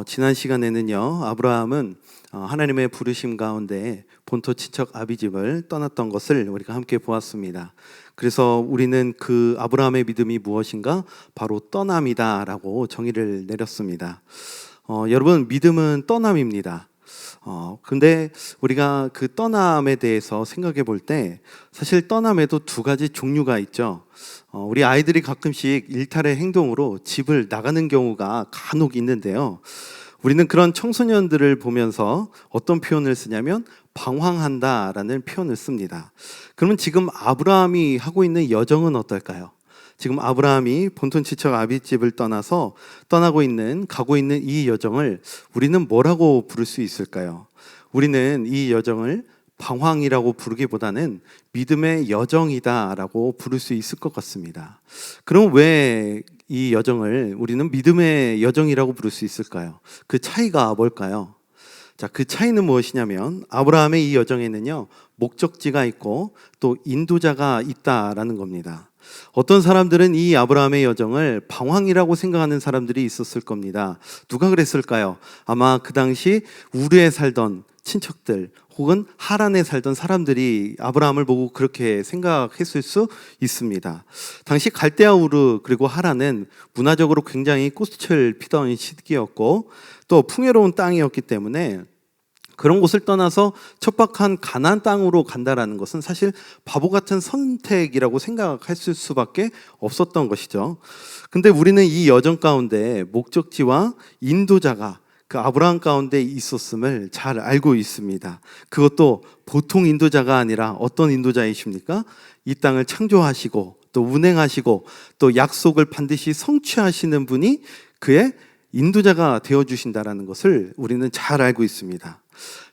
지난 시간에는요, 아브라함은 하나님의 부르심 가운데 본토 친척 아비집을 떠났던 것을 우리가 함께 보았습니다. 그래서 우리는 그 아브라함의 믿음이 무엇인가? 바로 떠남이다라고 정의를 내렸습니다. 여러분, 믿음은 떠남입니다. 근데 우리가 그 떠남에 대해서 생각해 볼 때 사실 떠남에도 두 가지 종류가 있죠. 우리 아이들이 가끔씩 일탈의 행동으로 집을 나가는 경우가 간혹 있는데요. 우리는 그런 청소년들을 보면서 어떤 표현을 쓰냐면 방황한다라는 표현을 씁니다. 그러면 지금 아브라함이 하고 있는 여정은 어떨까요? 지금 아브라함이 본토 친척 아비집을 가고 있는 이 여정을 우리는 뭐라고 부를 수 있을까요? 우리는 이 여정을 방황이라고 부르기보다는 믿음의 여정이다라고 부를 수 있을 것 같습니다. 그럼 왜 이 여정을 우리는 믿음의 여정이라고 부를 수 있을까요? 그 차이가 뭘까요? 자, 그 차이는 무엇이냐면 아브라함의 이 여정에는요, 목적지가 있고 또 인도자가 있다라는 겁니다. 어떤 사람들은 이 아브라함의 여정을 방황이라고 생각하는 사람들이 있었을 겁니다. 누가 그랬을까요? 아마 그 당시 우르에 살던 친척들 혹은 하란에 살던 사람들이 아브라함을 보고 그렇게 생각했을 수 있습니다. 당시 갈대아 우르 그리고 하란은 문화적으로 굉장히 꽃을 피던 시기였고 또 풍요로운 땅이었기 때문에 그런 곳을 떠나서 척박한 가나안 땅으로 간다라는 것은 사실 바보 같은 선택이라고 생각했을 수밖에 없었던 것이죠. 근데 우리는 이 여정 가운데 목적지와 인도자가 그 아브라함 가운데 있었음을 잘 알고 있습니다. 그것도 보통 인도자가 아니라 어떤 인도자이십니까? 이 땅을 창조하시고 또 운행하시고 또 약속을 반드시 성취하시는 분이 그의 인도자가 되어주신다라는 것을 우리는 잘 알고 있습니다.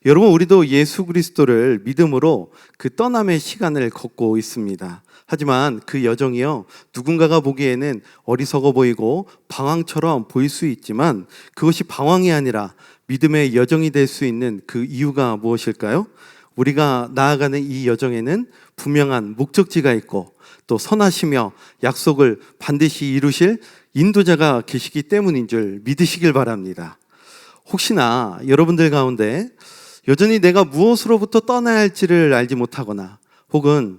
여러분, 우리도 예수 그리스도를 믿음으로 그 떠남의 시간을 걷고 있습니다. 하지만 그 여정이요, 누군가가 보기에는 어리석어 보이고 방황처럼 보일 수 있지만 그것이 방황이 아니라 믿음의 여정이 될 수 있는 그 이유가 무엇일까요? 우리가 나아가는 이 여정에는 분명한 목적지가 있고 또 선하시며 약속을 반드시 이루실 인도자가 계시기 때문인 줄 믿으시길 바랍니다. 혹시나 여러분들 가운데 여전히 내가 무엇으로부터 떠나야 할지를 알지 못하거나 혹은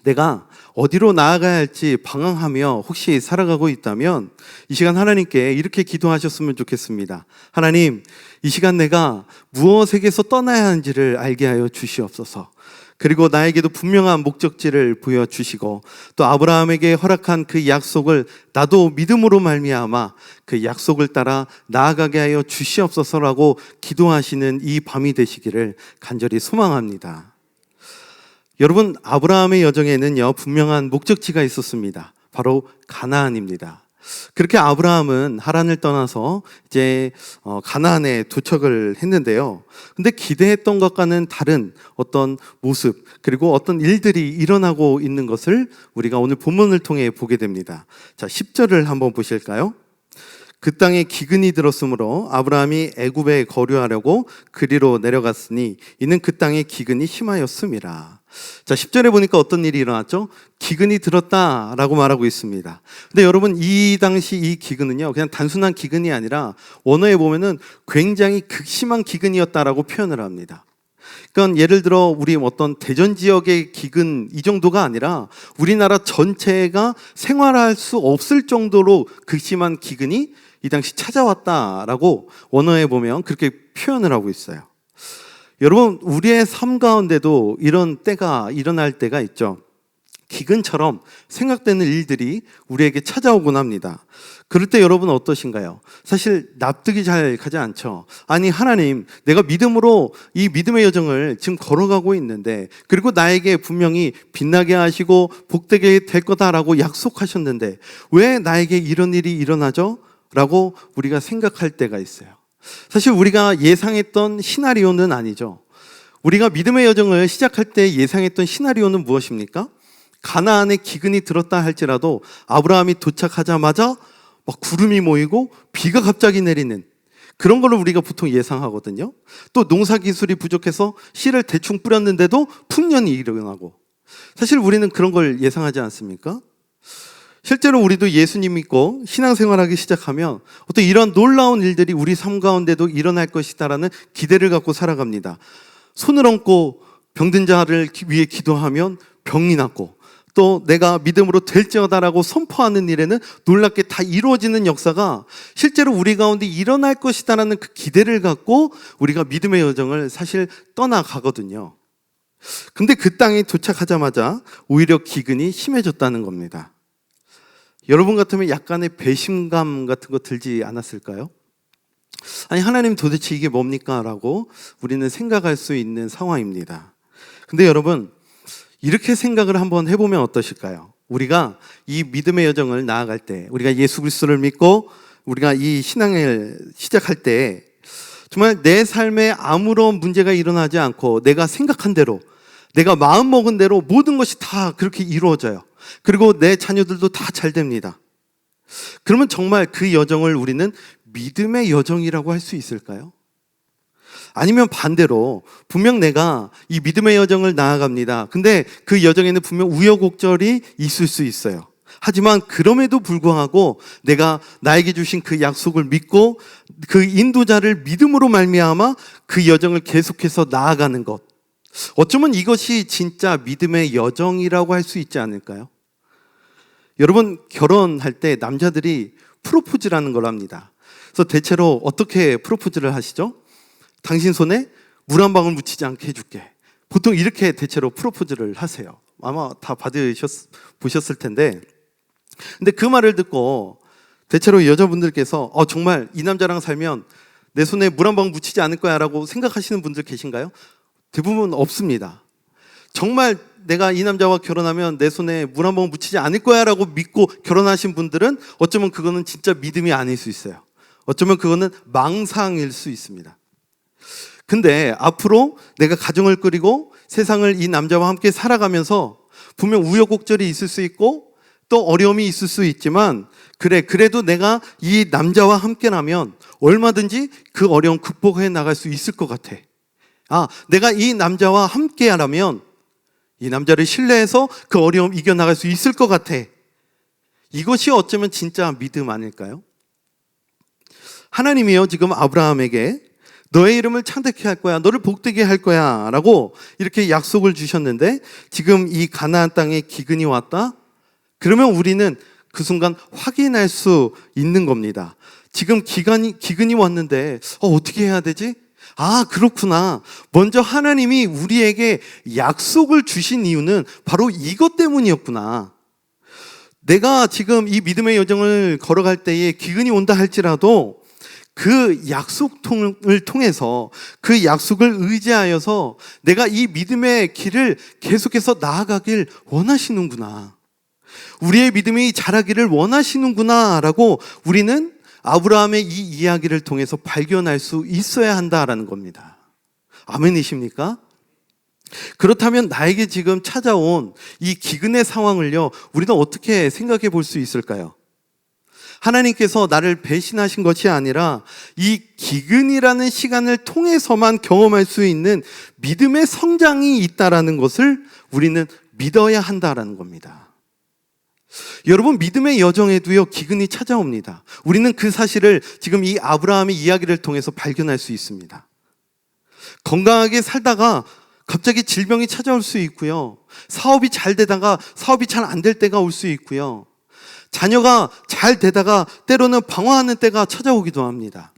내가 어디로 나아가야 할지 방황하며 혹시 살아가고 있다면 이 시간 하나님께 이렇게 기도하셨으면 좋겠습니다. 하나님, 이 시간 내가 무엇에게서 떠나야 하는지를 알게 하여 주시옵소서. 그리고 나에게도 분명한 목적지를 보여주시고 또 아브라함에게 허락한 그 약속을 나도 믿음으로 말미암아 그 약속을 따라 나아가게 하여 주시옵소서라고 기도하시는 이 밤이 되시기를 간절히 소망합니다. 여러분, 아브라함의 여정에는요, 분명한 목적지가 있었습니다. 바로 가나안입니다. 그렇게 아브라함은 하란을 떠나서 이제 가나안에 도착을 했는데요. 근데 기대했던 것과는 다른 어떤 모습 그리고 어떤 일들이 일어나고 있는 것을 우리가 오늘 본문을 통해 보게 됩니다. 자, 10절을 한번 보실까요? 그 땅에 기근이 들었으므로 아브라함이 애굽에 거류하려고 그리로 내려갔으니 이는 그 땅에 기근이 심하였음이라. 자, 10절에 보니까 어떤 일이 일어났죠? 기근이 들었다라고 말하고 있습니다. 근데 여러분, 이 당시 이 기근은요, 그냥 단순한 기근이 아니라 원어에 보면은 굉장히 극심한 기근이었다라고 표현을 합니다. 그러니까 예를 들어 우리 어떤 대전 지역의 기근 이 정도가 아니라 우리나라 전체가 생활할 수 없을 정도로 극심한 기근이 이 당시 찾아왔다라고 원어에 보면 그렇게 표현을 하고 있어요. 여러분, 우리의 삶 가운데도 이런 때가 일어날 때가 있죠. 기근처럼 생각되는 일들이 우리에게 찾아오곤 합니다. 그럴 때 여러분 어떠신가요? 사실 납득이 잘 가지 않죠. 아니, 하나님, 내가 믿음으로 이 믿음의 여정을 지금 걸어가고 있는데 그리고 나에게 분명히 빛나게 하시고 복되게 될 거다라고 약속하셨는데 왜 나에게 이런 일이 일어나죠? 라고 우리가 생각할 때가 있어요. 사실 우리가 예상했던 시나리오는 아니죠. 우리가 믿음의 여정을 시작할 때 예상했던 시나리오는 무엇입니까? 가나안에 기근이 들었다 할지라도 아브라함이 도착하자마자 막 구름이 모이고 비가 갑자기 내리는 그런 걸로 우리가 보통 예상하거든요. 또 농사 기술이 부족해서 씨를 대충 뿌렸는데도 풍년이 일어나고 사실 우리는 그런 걸 예상하지 않습니까? 실제로 우리도 예수님 믿고 신앙생활하기 시작하면 어떤 이런 놀라운 일들이 우리 삶 가운데도 일어날 것이다라는 기대를 갖고 살아갑니다. 손을 얹고 병든 자를 위해 기도하면 병이 낫고, 또 내가 믿음으로 될지어다라고 선포하는 일에는 놀랍게 다 이루어지는 역사가 실제로 우리 가운데 일어날 것이다라는 그 기대를 갖고 우리가 믿음의 여정을 사실 떠나가거든요. 근데 그 땅에 도착하자마자 오히려 기근이 심해졌다는 겁니다. 여러분 같으면 약간의 배신감 같은 거 들지 않았을까요? 아니, 하나님 도대체 이게 뭡니까? 라고 우리는 생각할 수 있는 상황입니다. 근데 여러분, 이렇게 생각을 한번 해보면 어떠실까요? 우리가 이 믿음의 여정을 나아갈 때, 우리가 예수 그리스도를 믿고 우리가 이 신앙을 시작할 때 정말 내 삶에 아무런 문제가 일어나지 않고 내가 생각한 대로, 내가 마음먹은 대로 모든 것이 다 그렇게 이루어져요. 그리고 내 자녀들도 다 잘 됩니다. 그러면 정말 그 여정을 우리는 믿음의 여정이라고 할 수 있을까요? 아니면 반대로 분명 내가 이 믿음의 여정을 나아갑니다. 근데 그 여정에는 분명 우여곡절이 있을 수 있어요. 하지만 그럼에도 불구하고 내가 나에게 주신 그 약속을 믿고 그 인도자를 믿음으로 말미암아 그 여정을 계속해서 나아가는 것, 어쩌면 이것이 진짜 믿음의 여정이라고 할 수 있지 않을까요? 여러분, 결혼할 때 남자들이 프로포즈라는 걸 합니다. 그래서 대체로 어떻게 프로포즈를 하시죠? 당신 손에 물 한 방울 묻히지 않게 해줄게. 보통 이렇게 대체로 프로포즈를 하세요. 아마 다 보셨을 텐데, 근데 그 말을 듣고 대체로 여자분들께서 정말 이 남자랑 살면 내 손에 물 한 방울 묻히지 않을 거야 라고 생각하시는 분들 계신가요? 대부분 없습니다. 정말 내가 이 남자와 결혼하면 내 손에 물 한 방울 묻히지 않을 거야 라고 믿고 결혼하신 분들은 어쩌면 그거는 진짜 믿음이 아닐 수 있어요. 어쩌면 그거는 망상일 수 있습니다. 근데 앞으로 내가 가정을 꾸리고 세상을 이 남자와 함께 살아가면서 분명 우여곡절이 있을 수 있고 또 어려움이 있을 수 있지만, 그래도 내가 이 남자와 함께라면 얼마든지 그 어려움 극복해 나갈 수 있을 것 같아. 내가 이 남자와 함께하라면 이 남자를 신뢰해서 그 어려움 이겨나갈 수 있을 것 같아. 이것이 어쩌면 진짜 믿음 아닐까요? 하나님이요, 지금 아브라함에게 너의 이름을 창대케 할 거야, 너를 복되게 할 거야 라고 이렇게 약속을 주셨는데, 지금 이 가나안 땅에 기근이 왔다? 그러면 우리는 그 순간 확인할 수 있는 겁니다. 지금 기근이 왔는데 어떻게 해야 되지? 그렇구나. 먼저 하나님이 우리에게 약속을 주신 이유는 바로 이것 때문이었구나. 내가 지금 이 믿음의 여정을 걸어갈 때에 기근이 온다 할지라도 그 약속을 통해서, 그 약속을 의지하여서 내가 이 믿음의 길을 계속해서 나아가길 원하시는구나. 우리의 믿음이 자라기를 원하시는구나 라고 우리는 아브라함의 이 이야기를 통해서 발견할 수 있어야 한다라는 겁니다. 아멘이십니까? 그렇다면 나에게 지금 찾아온 이 기근의 상황을요, 우리는 어떻게 생각해 볼 수 있을까요? 하나님께서 나를 배신하신 것이 아니라 이 기근이라는 시간을 통해서만 경험할 수 있는 믿음의 성장이 있다라는 것을 우리는 믿어야 한다라는 겁니다. 여러분, 믿음의 여정에도요, 기근이 찾아옵니다. 우리는 그 사실을 지금 이 아브라함의 이야기를 통해서 발견할 수 있습니다. 건강하게 살다가 갑자기 질병이 찾아올 수 있고요. 사업이 잘 되다가 사업이 잘 안 될 때가 올 수 있고요. 자녀가 잘 되다가 때로는 방황하는 때가 찾아오기도 합니다.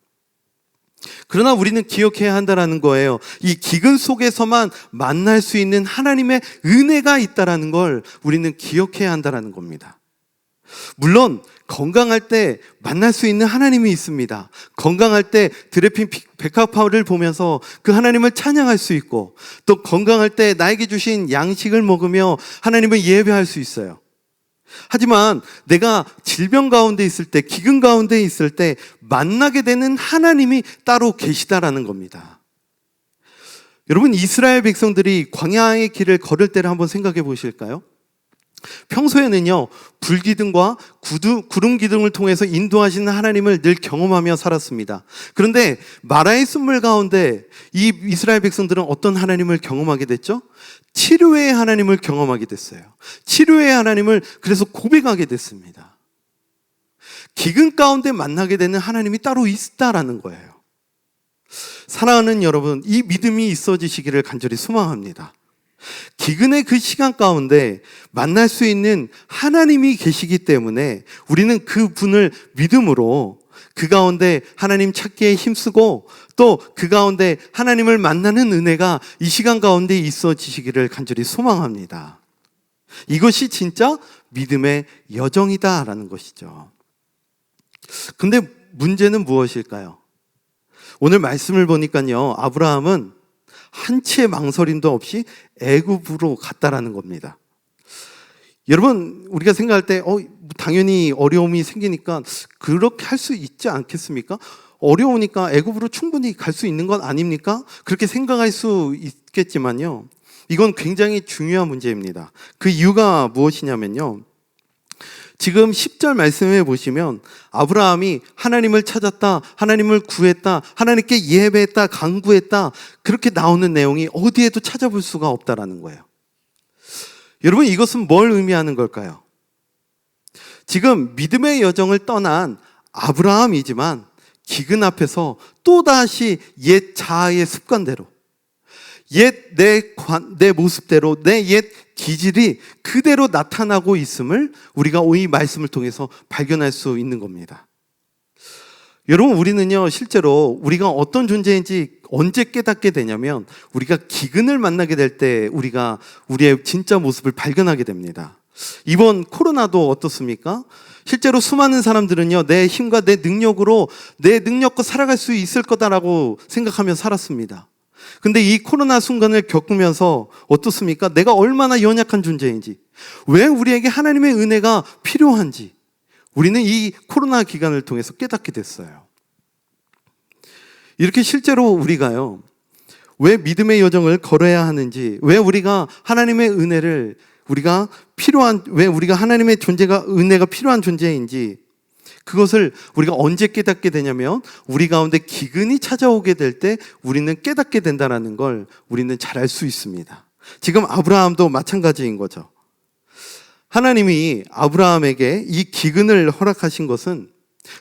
그러나 우리는 기억해야 한다는 거예요. 이 기근 속에서만 만날 수 있는 하나님의 은혜가 있다는 걸 우리는 기억해야 한다는 겁니다. 물론 건강할 때 만날 수 있는 하나님이 있습니다. 건강할 때 드레핀 백합화를 보면서 그 하나님을 찬양할 수 있고, 또 건강할 때 나에게 주신 양식을 먹으며 하나님을 예배할 수 있어요. 하지만 내가 질병 가운데 있을 때, 기근 가운데 있을 때 만나게 되는 하나님이 따로 계시다라는 겁니다. 여러분, 이스라엘 백성들이 광야의 길을 걸을 때를 한번 생각해 보실까요? 평소에는요, 불기둥과 구름기둥을 통해서 인도하시는 하나님을 늘 경험하며 살았습니다. 그런데 마라의 순물 가운데 이 이스라엘 백성들은 어떤 하나님을 경험하게 됐죠? 치료의 하나님을 경험하게 됐어요. 치료의 하나님을 그래서 고백하게 됐습니다. 기근 가운데 만나게 되는 하나님이 따로 있다라는 거예요. 사랑하는 여러분, 이 믿음이 있어지시기를 간절히 소망합니다. 기근의 그 시간 가운데 만날 수 있는 하나님이 계시기 때문에 우리는 그 분을 믿음으로 그 가운데 하나님 찾기에 힘쓰고 또 그 가운데 하나님을 만나는 은혜가 이 시간 가운데 있어지시기를 간절히 소망합니다. 이것이 진짜 믿음의 여정이다라는 것이죠. 근데 문제는 무엇일까요? 오늘 말씀을 보니까요, 아브라함은 한치의 망설임도 없이 애굽으로 갔다라는 겁니다. 여러분, 우리가 생각할 때 당연히 어려움이 생기니까 그렇게 할 수 있지 않겠습니까? 어려우니까 애굽으로 충분히 갈 수 있는 건 아닙니까? 그렇게 생각할 수 있겠지만요, 이건 굉장히 중요한 문제입니다. 그 이유가 무엇이냐면요, 지금 10절 말씀에 보시면 아브라함이 하나님을 찾았다, 하나님을 구했다, 하나님께 예배했다, 간구했다, 그렇게 나오는 내용이 어디에도 찾아볼 수가 없다라는 거예요. 여러분, 이것은 뭘 의미하는 걸까요? 지금 믿음의 여정을 떠난 아브라함이지만 기근 앞에서 또다시 옛 자아의 습관대로, 옛 내 모습대로, 내 옛 기질이 그대로 나타나고 있음을 우리가 이 말씀을 통해서 발견할 수 있는 겁니다. 여러분, 우리는요, 실제로 우리가 어떤 존재인지 언제 깨닫게 되냐면 우리가 기근을 만나게 될 때 우리가 우리의 진짜 모습을 발견하게 됩니다. 이번 코로나도 어떻습니까? 실제로 수많은 사람들은요, 내 힘과 내 능력과 살아갈 수 있을 거다라고 생각하며 살았습니다. 근데 이 코로나 순간을 겪으면서 어떻습니까? 내가 얼마나 연약한 존재인지, 왜 우리에게 하나님의 은혜가 필요한지 우리는 이 코로나 기간을 통해서 깨닫게 됐어요. 이렇게 실제로 우리가요, 왜 믿음의 여정을 걸어야 하는지, 왜 우리가 하나님의 은혜를 왜 우리가 하나님의 은혜가 필요한 존재인지, 그것을 우리가 언제 깨닫게 되냐면 우리 가운데 기근이 찾아오게 될 때 우리는 깨닫게 된다는 걸 우리는 잘 알 수 있습니다. 지금 아브라함도 마찬가지인 거죠. 하나님이 아브라함에게 이 기근을 허락하신 것은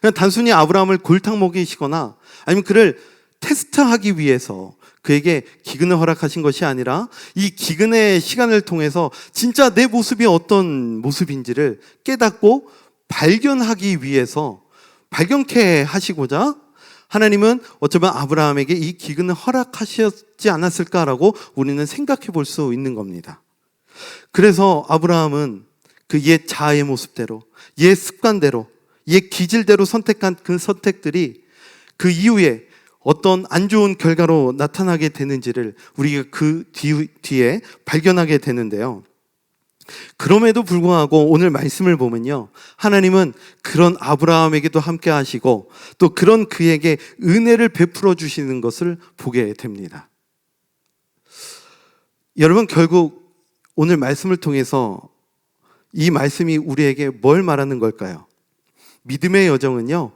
그냥 단순히 아브라함을 골탕 먹이시거나 아니면 그를 테스트하기 위해서 그에게 기근을 허락하신 것이 아니라 이 기근의 시간을 통해서 진짜 내 모습이 어떤 모습인지를 깨닫고 발견하기 위해서, 발견케 하시고자 하나님은 어쩌면 아브라함에게 이 기근을 허락하셨지 않았을까라고 우리는 생각해 볼 수 있는 겁니다. 그래서 아브라함은 그 옛 자아의 모습대로, 옛 습관대로, 옛 기질대로 선택한 그 선택들이 그 이후에 어떤 안 좋은 결과로 나타나게 되는지를 우리가 그 뒤에 발견하게 되는데요. 그럼에도 불구하고 오늘 말씀을 보면요, 하나님은 그런 아브라함에게도 함께 하시고 또 그런 그에게 은혜를 베풀어 주시는 것을 보게 됩니다. 여러분, 결국 오늘 말씀을 통해서 이 말씀이 우리에게 뭘 말하는 걸까요? 믿음의 여정은요,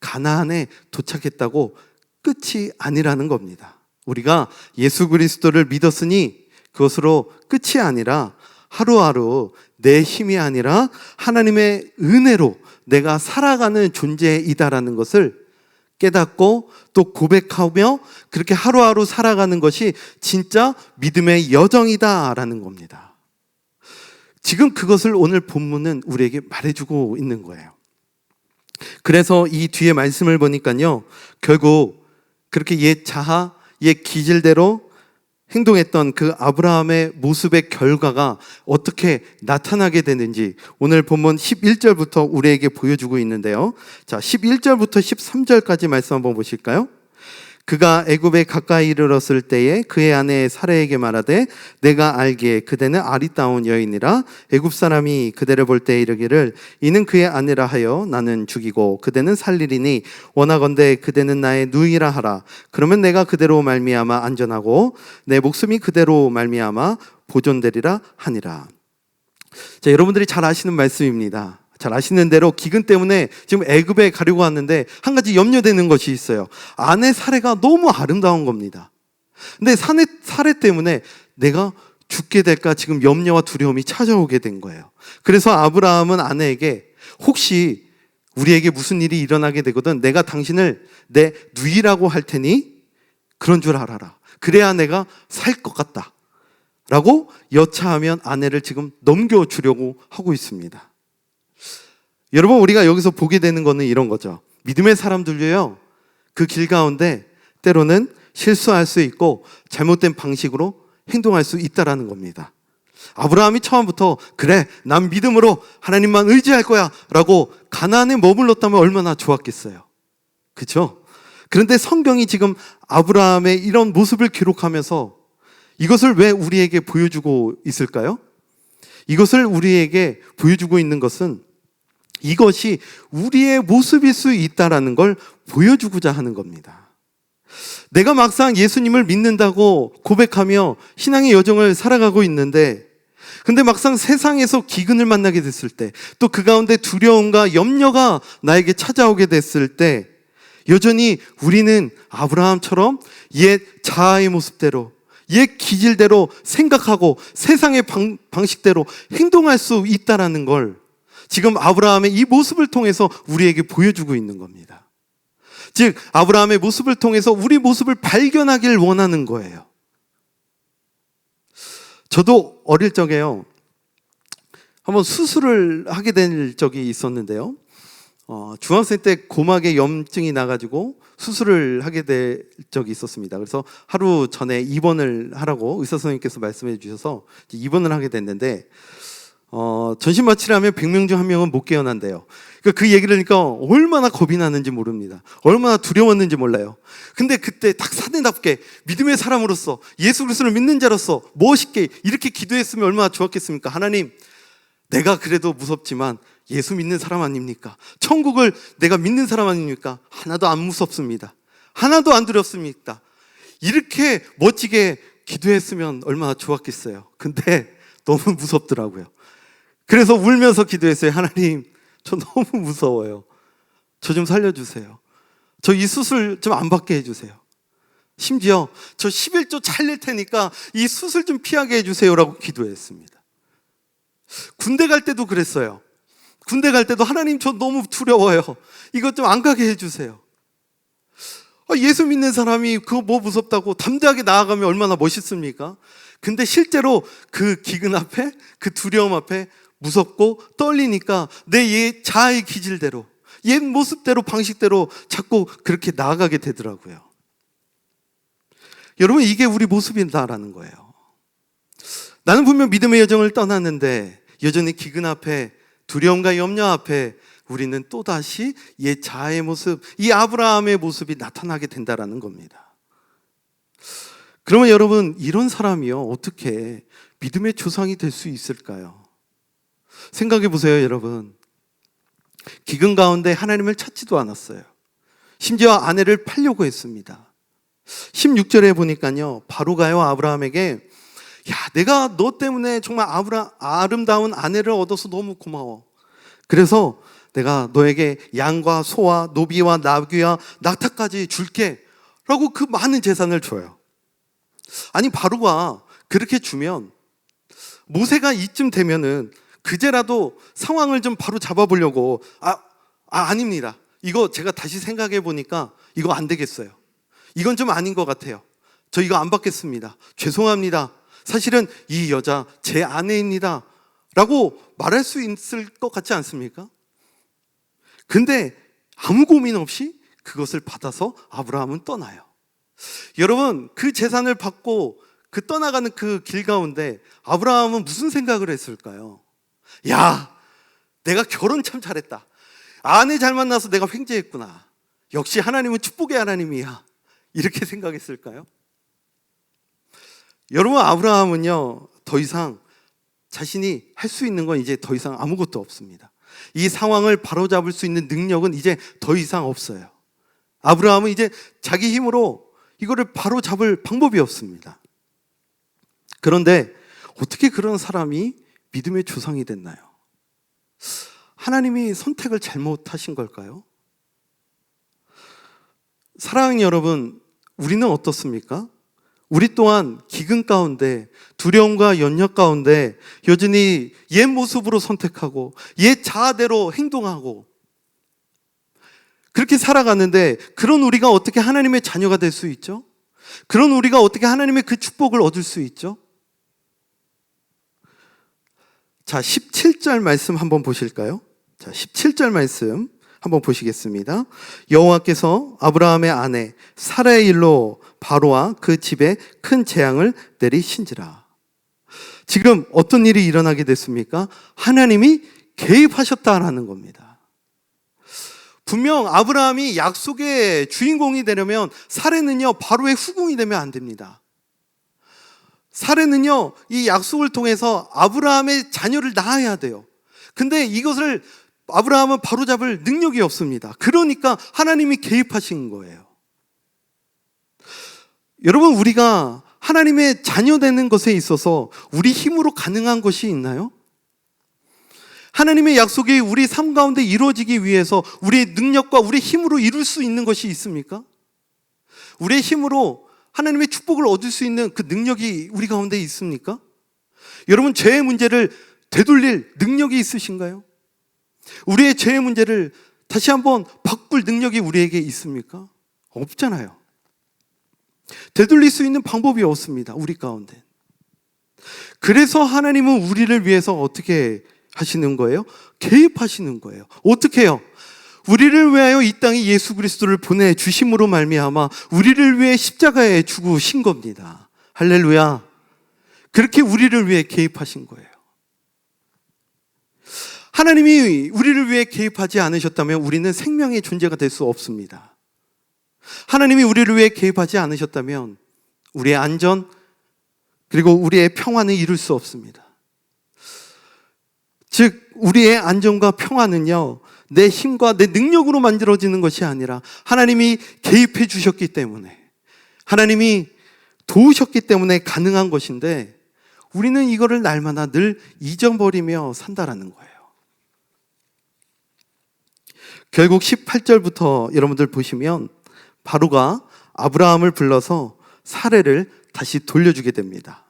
가나안에 도착했다고 끝이 아니라는 겁니다. 우리가 예수 그리스도를 믿었으니 그것으로 끝이 아니라 하루하루 내 힘이 아니라 하나님의 은혜로 내가 살아가는 존재이다라는 것을 깨닫고 또 고백하며 그렇게 하루하루 살아가는 것이 진짜 믿음의 여정이다라는 겁니다. 지금 그것을 오늘 본문은 우리에게 말해주고 있는 거예요. 그래서 이 뒤에 말씀을 보니까요, 결국 그렇게 옛 자아, 옛 기질대로 행동했던 그 아브라함의 모습의 결과가 어떻게 나타나게 되는지 오늘 본문 11절부터 우리에게 보여주고 있는데요. 자, 11절부터 13절까지 말씀 한번 보실까요? 그가 애굽에 가까이 이르렀을 때에 그의 아내 사라에게 말하되 내가 알기에 그대는 아리따운 여인이라 애굽 사람이 그대를 볼 때 이르기를 이는 그의 아내라 하여 나는 죽이고 그대는 살리리니 원하건대 그대는 나의 누이라 하라. 그러면 내가 그대로 말미암아 안전하고 내 목숨이 그대로 말미암아 보존되리라 하니라. 자, 여러분들이 잘 아시는 말씀입니다. 잘 아시는 대로 기근 때문에 지금 애굽에 가려고 하는데 한 가지 염려되는 것이 있어요. 아내 사례가 너무 아름다운 겁니다. 근데 사례 때문에 내가 죽게 될까 지금 염려와 두려움이 찾아오게 된 거예요. 그래서 아브라함은 아내에게 혹시 우리에게 무슨 일이 일어나게 되거든 내가 당신을 내 누이라고 할 테니 그런 줄 알아라. 그래야 내가 살 것 같다 라고 여차하면 아내를 지금 넘겨주려고 하고 있습니다. 여러분, 우리가 여기서 보게 되는 거는 이런 거죠. 믿음의 사람들도요, 그 길 가운데 때로는 실수할 수 있고 잘못된 방식으로 행동할 수 있다라는 겁니다. 아브라함이 처음부터 그래, 난 믿음으로 하나님만 의지할 거야 라고 가나안에 머물렀다면 얼마나 좋았겠어요. 그렇죠? 그런데 성경이 지금 아브라함의 이런 모습을 기록하면서 이것을 왜 우리에게 보여주고 있을까요? 이것을 우리에게 보여주고 있는 것은 이것이 우리의 모습일 수 있다라는 걸 보여주고자 하는 겁니다. 내가 막상 예수님을 믿는다고 고백하며 신앙의 여정을 살아가고 있는데 근데 막상 세상에서 기근을 만나게 됐을 때 또 그 가운데 두려움과 염려가 나에게 찾아오게 됐을 때 여전히 우리는 아브라함처럼 옛 자아의 모습대로 옛 기질대로 생각하고 세상의 방식대로 행동할 수 있다라는 걸 지금 아브라함의 이 모습을 통해서 우리에게 보여주고 있는 겁니다. 즉 아브라함의 모습을 통해서 우리 모습을 발견하길 원하는 거예요. 저도 어릴 적에요 한번 수술을 하게 된 적이 있었는데요. 중학생 때 고막에 염증이 나가지고 수술을 하게 될 적이 있었습니다. 그래서 하루 전에 입원을 하라고 의사 선생님께서 말씀해 주셔서 입원을 하게 됐는데 전신 마취를 하면 100명 중 1명은 못 깨어난대요. 그 얘기를 하니까 얼마나 겁이 나는지 모릅니다. 얼마나 두려웠는지 몰라요. 근데 그때 딱 사내답게 믿음의 사람으로서 예수 그리스도를 믿는 자로서 멋있게 이렇게 기도했으면 얼마나 좋았겠습니까? 하나님, 내가 그래도 무섭지만 예수 믿는 사람 아닙니까? 천국을 내가 믿는 사람 아닙니까? 하나도 안 무섭습니다. 하나도 안 두렵습니다. 이렇게 멋지게 기도했으면 얼마나 좋았겠어요. 근데 너무 무섭더라고요. 그래서 울면서 기도했어요. 하나님, 저 너무 무서워요. 저 좀 살려주세요. 저 이 수술 좀 안 받게 해주세요. 심지어 저 11조 잘릴 테니까 이 수술 좀 피하게 해주세요라고 기도했습니다. 군대 갈 때도 그랬어요. 군대 갈 때도 하나님 저 너무 두려워요. 이것 좀 안 가게 해주세요. 예수 믿는 사람이 그거 뭐 무섭다고 담대하게 나아가면 얼마나 멋있습니까? 근데 실제로 그 기근 앞에 그 두려움 앞에 무섭고 떨리니까 내 옛 자아의 기질대로 옛 모습대로 방식대로 자꾸 그렇게 나아가게 되더라고요. 여러분, 이게 우리 모습이다라는 거예요. 나는 분명 믿음의 여정을 떠났는데 여전히 기근 앞에 두려움과 염려 앞에 우리는 또다시 옛 자아의 모습, 이 아브라함의 모습이 나타나게 된다라는 겁니다. 그러면 여러분, 이런 사람이요 어떻게 믿음의 조상이 될 수 있을까요? 생각해 보세요. 여러분, 기근 가운데 하나님을 찾지도 않았어요. 심지어 아내를 팔려고 했습니다. 16절에 보니까요 바로가요 아브라함에게 야, 내가 너 때문에 정말 아름다운 아내를 얻어서 너무 고마워. 그래서 내가 너에게 양과 소와 노비와 나귀와 낙타까지 줄게 라고 그 많은 재산을 줘요. 아니, 바로가 그렇게 주면 모세가 이쯤 되면은 그제라도 상황을 좀 바로 잡아보려고 아닙니다. 이거 제가 다시 생각해 보니까 이거 안 되겠어요. 이건 좀 아닌 것 같아요. 저 이거 안 받겠습니다. 죄송합니다. 사실은 이 여자 제 아내입니다 라고 말할 수 있을 것 같지 않습니까? 근데 아무 고민 없이 그것을 받아서 아브라함은 떠나요. 여러분, 그 재산을 받고 그 떠나가는 그 길 가운데 아브라함은 무슨 생각을 했을까요? 야, 내가 결혼 참 잘했다. 아내 잘 만나서 내가 횡재했구나. 역시 하나님은 축복의 하나님이야. 이렇게 생각했을까요? 여러분, 아브라함은요 더 이상 자신이 할 수 있는 건 이제 더 이상 아무것도 없습니다. 이 상황을 바로잡을 수 있는 능력은 이제 더 이상 없어요. 아브라함은 이제 자기 힘으로 이거를 바로잡을 방법이 없습니다. 그런데 어떻게 그런 사람이 믿음의 조상이 됐나요? 하나님이 선택을 잘못하신 걸까요? 사랑하는 여러분, 우리는 어떻습니까? 우리 또한 기근 가운데, 두려움과 연약 가운데 여전히 옛 모습으로 선택하고 옛 자아대로 행동하고 그렇게 살아가는데, 그런 우리가 어떻게 하나님의 자녀가 될 수 있죠? 그런 우리가 어떻게 하나님의 그 축복을 얻을 수 있죠? 자, 17절 말씀 한번 보실까요? 자, 17절 말씀 한번 보시겠습니다. 여호와께서 아브라함의 아내 사라의 일로 바로와 그 집에 큰 재앙을 내리신지라. 지금 어떤 일이 일어나게 됐습니까? 하나님이 개입하셨다라는 겁니다. 분명 아브라함이 약속의 주인공이 되려면 사례는요, 바로의 후궁이 되면 안 됩니다. 사례는요, 이 약속을 통해서 아브라함의 자녀를 낳아야 돼요. 근데 이것을 아브라함은 바로잡을 능력이 없습니다. 그러니까 하나님이 개입하신 거예요. 여러분, 우리가 하나님의 자녀 되는 것에 있어서 우리 힘으로 가능한 것이 있나요? 하나님의 약속이 우리 삶 가운데 이루어지기 위해서 우리의 능력과 우리의 힘으로 이룰 수 있는 것이 있습니까? 우리의 힘으로 하나님의 축복을 얻을 수 있는 그 능력이 우리 가운데 있습니까? 여러분, 죄의 문제를 되돌릴 능력이 있으신가요? 우리의 죄의 문제를 다시 한번 바꿀 능력이 우리에게 있습니까? 없잖아요. 되돌릴 수 있는 방법이 없습니다, 우리 가운데. 그래서 하나님은 우리를 위해서 어떻게 하시는 거예요? 개입하시는 거예요. 어떻게 해요? 우리를 위하여 이 땅에 예수 그리스도를 보내주심으로 말미암아 우리를 위해 십자가에 죽으신 겁니다. 할렐루야. 그렇게 우리를 위해 개입하신 거예요. 하나님이 우리를 위해 개입하지 않으셨다면 우리는 생명의 존재가 될 수 없습니다. 하나님이 우리를 위해 개입하지 않으셨다면 우리의 안전 그리고 우리의 평안을 이룰 수 없습니다. 즉 우리의 안전과 평안은요, 내 힘과 내 능력으로 만들어지는 것이 아니라 하나님이 개입해 주셨기 때문에, 하나님이 도우셨기 때문에 가능한 것인데, 우리는 이거를 날마다 늘 잊어버리며 산다라는 거예요. 결국 18절부터 여러분들 보시면 바로가 아브라함을 불러서 사례를 다시 돌려주게 됩니다.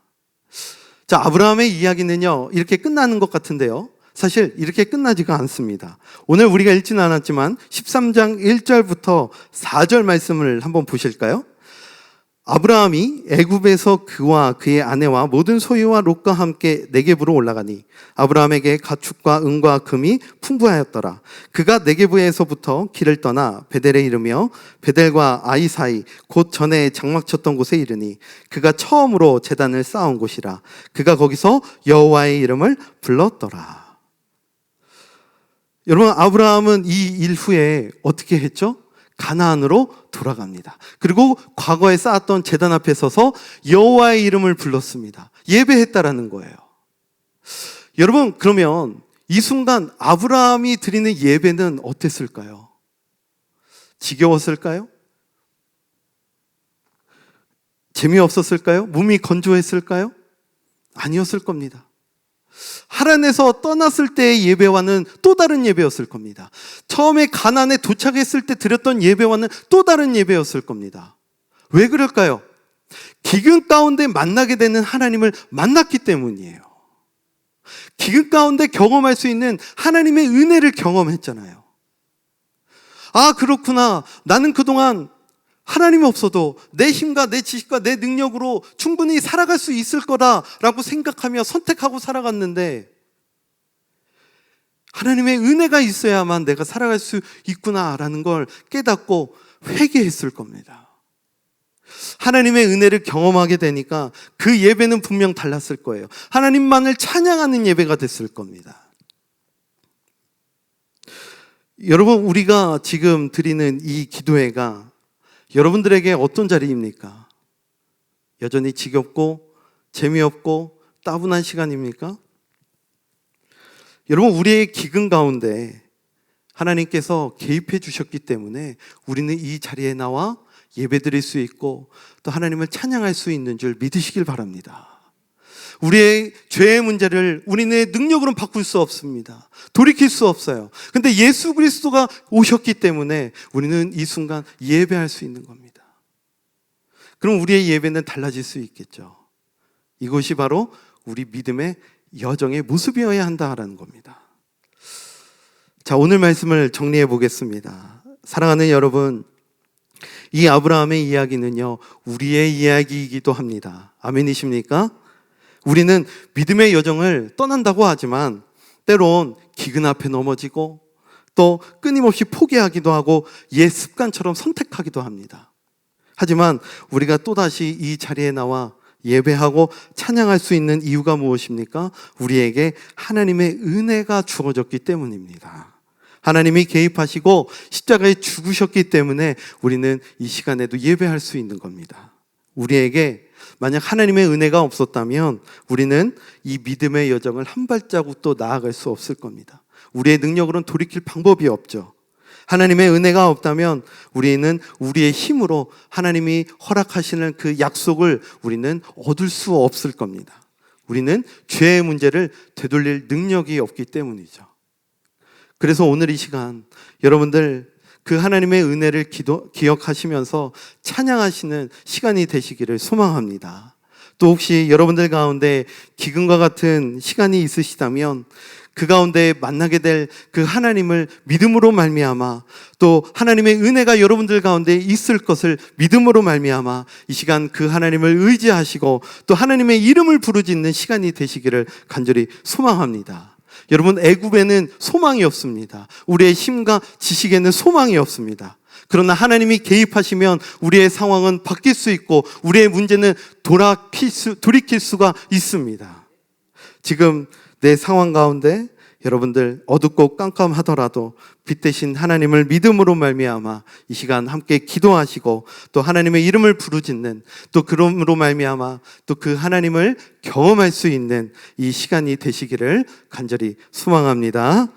자, 아브라함의 이야기는요, 이렇게 끝나는 것 같은데요, 사실 이렇게 끝나지가 않습니다. 오늘 우리가 읽지는 않았지만 13장 1절부터 4절 말씀을 한번 보실까요? 아브라함이 애굽에서 그와 그의 아내와 모든 소유와 롯과 함께 네겝으로 올라가니 아브라함에게 가축과 은과 금이 풍부하였더라. 그가 네겝에서부터 길을 떠나 베델에 이르며 베델과 아이 사이 곧 전에 장막 쳤던 곳에 이르니 그가 처음으로 제단을 쌓은 곳이라. 그가 거기서 여호와의 이름을 불렀더라. 여러분, 아브라함은 이 일 후에 어떻게 했죠? 가나안으로 돌아갑니다. 그리고 과거에 쌓았던 제단 앞에 서서 여호와의 이름을 불렀습니다. 예배했다라는 거예요. 여러분, 그러면 이 순간 아브라함이 드리는 예배는 어땠을까요? 지겨웠을까요? 재미없었을까요? 몸이 건조했을까요? 아니었을 겁니다. 하란에서 떠났을 때의 예배와는 또 다른 예배였을 겁니다. 처음에 가나안에 도착했을 때 드렸던 예배와는 또 다른 예배였을 겁니다. 왜 그럴까요? 기근 가운데 만나게 되는 하나님을 만났기 때문이에요. 기근 가운데 경험할 수 있는 하나님의 은혜를 경험했잖아요. 아, 그렇구나. 나는 그동안 하나님이 없어도 내 힘과 내 지식과 내 능력으로 충분히 살아갈 수 있을 거다라고 생각하며 선택하고 살아갔는데, 하나님의 은혜가 있어야만 내가 살아갈 수 있구나라는 걸 깨닫고 회개했을 겁니다. 하나님의 은혜를 경험하게 되니까 그 예배는 분명 달랐을 거예요. 하나님만을 찬양하는 예배가 됐을 겁니다. 여러분, 우리가 지금 드리는 이 기도회가 여러분들에게 어떤 자리입니까? 여전히 지겹고 재미없고 따분한 시간입니까? 여러분, 우리의 기근 가운데 하나님께서 개입해 주셨기 때문에 우리는 이 자리에 나와 예배드릴 수 있고 또 하나님을 찬양할 수 있는 줄 믿으시길 바랍니다. 우리의 죄의 문제를 우리의 능력으로는 바꿀 수 없습니다. 돌이킬 수 없어요. 근데 예수 그리스도가 오셨기 때문에 우리는 이 순간 예배할 수 있는 겁니다. 그럼 우리의 예배는 달라질 수 있겠죠. 이것이 바로 우리 믿음의 여정의 모습이어야 한다라는 겁니다. 자, 오늘 말씀을 정리해 보겠습니다. 사랑하는 여러분, 이 아브라함의 이야기는요, 우리의 이야기이기도 합니다. 아멘이십니까? 우리는 믿음의 여정을 떠난다고 하지만 때론 기근 앞에 넘어지고 또 끊임없이 포기하기도 하고 옛 습관처럼 선택하기도 합니다. 하지만 우리가 또다시 이 자리에 나와 예배하고 찬양할 수 있는 이유가 무엇입니까? 우리에게 하나님의 은혜가 주어졌기 때문입니다. 하나님이 개입하시고 십자가에 죽으셨기 때문에 우리는 이 시간에도 예배할 수 있는 겁니다. 우리에게 만약 하나님의 은혜가 없었다면 우리는 이 믿음의 여정을 한 발자국도 나아갈 수 없을 겁니다. 우리의 능력으로는 돌이킬 방법이 없죠. 하나님의 은혜가 없다면 우리는 우리의 힘으로 하나님이 허락하시는 그 약속을 우리는 얻을 수 없을 겁니다. 우리는 죄의 문제를 되돌릴 능력이 없기 때문이죠. 그래서 오늘 이 시간 여러분들 그 하나님의 은혜를 기억하시면서 찬양하시는 시간이 되시기를 소망합니다. 또 혹시 여러분들 가운데 기근과 같은 시간이 있으시다면 그 가운데 만나게 될 그 하나님을 믿음으로 말미암아 또 하나님의 은혜가 여러분들 가운데 있을 것을 믿음으로 말미암아 이 시간 그 하나님을 의지하시고 또 하나님의 이름을 부르짖는 시간이 되시기를 간절히 소망합니다. 여러분, 애굽에는 소망이 없습니다. 우리의 힘과 지식에는 소망이 없습니다. 그러나 하나님이 개입하시면 우리의 상황은 바뀔 수 있고 우리의 문제는 돌이킬 수가 있습니다. 지금 내 상황 가운데 여러분들 어둡고 깜깜하더라도 빛 대신 하나님을 믿음으로 말미암아 이 시간 함께 기도하시고 또 하나님의 이름을 부르짖는 또 그럼으로 말미암아 또 그 하나님을 경험할 수 있는 이 시간이 되시기를 간절히 소망합니다.